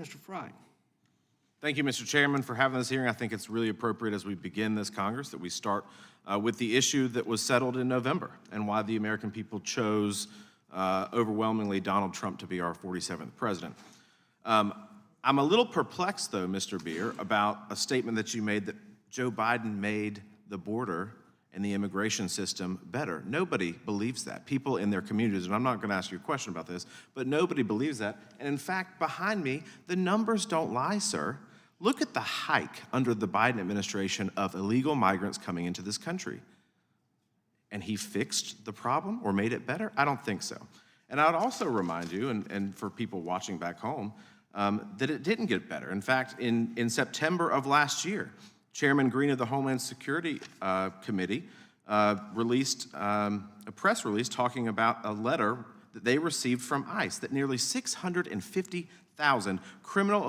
Mr. Fry. Thank you, Mr. Chairman, for having this hearing. I think it's really appropriate as we begin this Congress that we start with the issue that was settled in November and why the American people chose overwhelmingly Donald Trump to be our 47th president. I'm a little perplexed, though, Mr. Beer, about a statement that you made that Joe Biden made the border and the immigration system better. Nobody believes that. People in their communities, and I'm not going to ask you a question about this, but nobody believes that. And in fact, behind me, the numbers don't lie, sir. Look at the hike under the Biden administration of illegal migrants coming into this country. And he fixed the problem or made it better? I don't think so. And I would also remind you, and for people watching back home, that it didn't get better. In fact, in September of last year, Chairman Green of the Homeland Security Committee released a press release talking about a letter that they received from ICE that nearly 650,000 criminal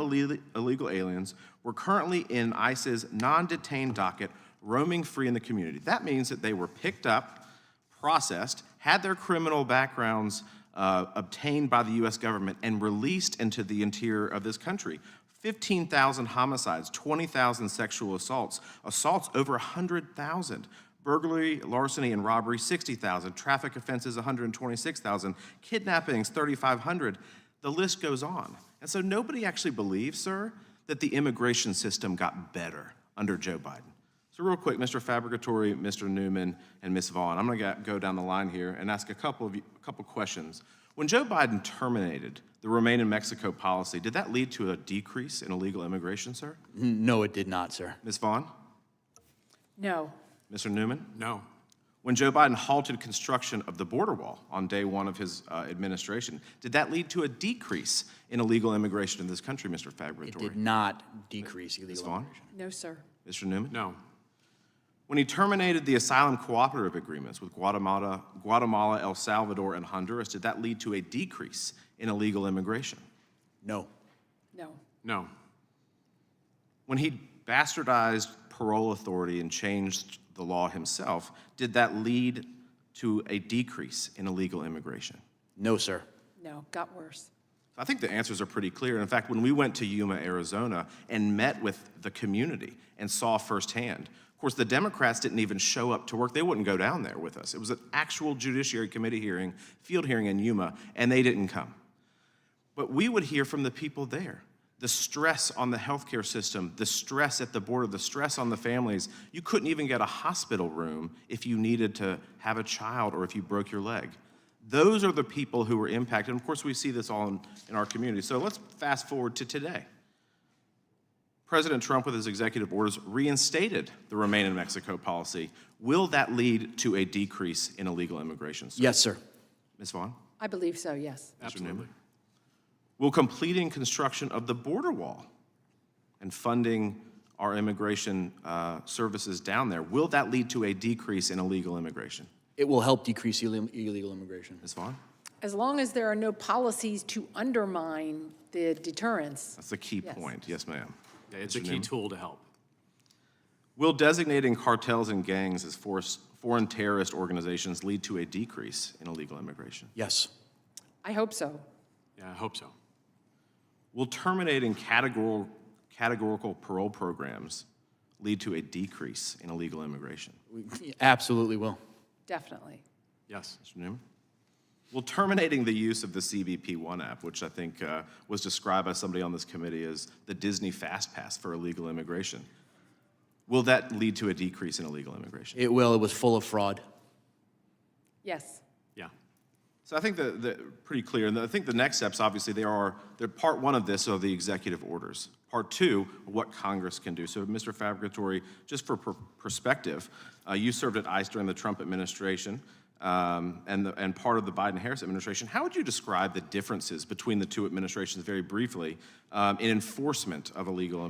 illegal aliens were currently in ICE's non-detained docket, roaming free in the community. That means that they were picked up, processed, had their criminal backgrounds obtained by the U.S. government, and released into the interior of this country. 15,000 homicides, 20,000 sexual assaults, assaults over 100,000, burglary, larceny, and robbery, 60,000, traffic offenses, 126,000, kidnappings, 3,500. The list goes on. And so nobody actually believes, sir, that the immigration system got better under Joe Biden. So real quick, Mr. Fabricatory, Mr. Newman, and Ms. Vaughn, I'm gonna go down the line here and ask a couple questions. When Joe Biden terminated the Remain in Mexico policy, did that lead to a decrease in illegal immigration, sir? No, it did not, sir. Ms. Vaughn? No. Mr. Newman? No. When Joe Biden halted construction of the border wall on day one of his administration, did that lead to a decrease in illegal immigration in this country, Mr. Fabricatory? It did not decrease illegal immigration. No, sir. Mr. Newman? No. When he terminated the asylum cooperative agreements with Guatemala, El Salvador, and Honduras, did that lead to a decrease in illegal immigration? No. No. No. When he bastardized parole authority and changed the law himself, did that lead to a decrease in illegal immigration? No, sir. No. Got worse. I think the answers are pretty clear. In fact, when we went to Yuma, Arizona, and met with the community and saw firsthand, of course, the Democrats didn't even show up to work. They wouldn't go down there with us. It was an actual Judiciary Committee hearing, field hearing in Yuma, and they didn't come. But we would hear from the people there. The stress on the healthcare system, the stress at the border, the stress on the families. You couldn't even get a hospital room if you needed to have a child or if you broke your leg. Those are the people who were impacted. And of course, we see this all in our community. So let's fast forward to today. President Trump, with his executive orders, reinstated the Remain in Mexico policy. Will that lead to a decrease in illegal immigration, sir? Yes, sir. Ms. Vaughn? I believe so, yes. Absolutely. Will completing construction of the border wall and funding our immigration services down there, will that lead to a decrease in illegal immigration? It will help decrease illegal immigration. Ms. Vaughn? As long as there are no policies to undermine the deterrence. That's the key Yes. point. Yes, ma'am. Yeah, it's a Mr. key Newman? tool to help. Will designating cartels and gangs as foreign terrorist organizations lead to a decrease in illegal immigration? Yes. I hope so. Yeah, I hope so. Will terminating categorical parole programs lead to a decrease in illegal immigration? We absolutely will. Definitely. Yes. Mr. Newman? Will terminating the use of the CBP One app, which I think was described by somebody on this committee as the Disney Fast Pass for illegal immigration, will that lead to a decrease in illegal immigration? It will. It was full of fraud. Yes. Yeah. So I think that pretty clear. And I think the next steps, obviously, they're part one of this are the executive orders. Part two, what Congress can do. So, Mr. Fabricatory, just for perspective, you served at ICE during the Trump administration and part of the Biden-Harris administration. How would you describe the differences between the two administrations, very briefly, in enforcement of illegal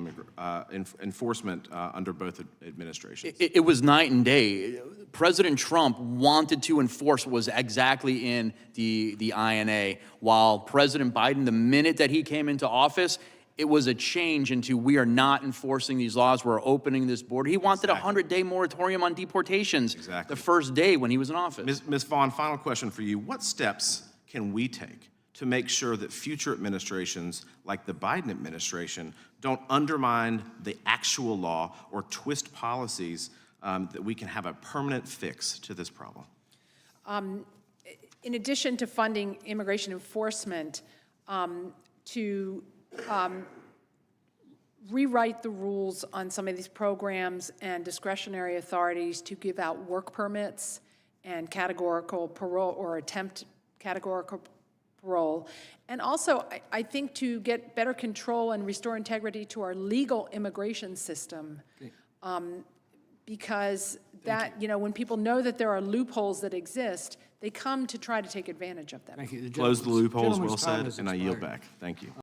enforcement under both administrations? It was night and day. President Trump wanted to enforce what was exactly in the INA, while President Biden, the minute that he came into office, it was a change into we are not enforcing these laws, we're opening this border. He wanted a 100-day moratorium on deportations the first day when he was in office. Ms. Vaughn, final question for you. What steps can we take to make sure that future administrations, like the Biden administration, don't undermine the actual law or twist policies, that we can have a permanent fix to this problem. In addition to funding immigration enforcement, to rewrite the rules on some of these programs and discretionary authorities to give out work permits and categorical parole or attempt categorical parole. And also, I think to get better control and restore integrity to our legal immigration system. Because that, you know, when people know that there are loopholes that exist, they come to try to take advantage of them. Thank you. Close the loopholes, Gentleman's well time said, has and I yield expired. back. Thank you.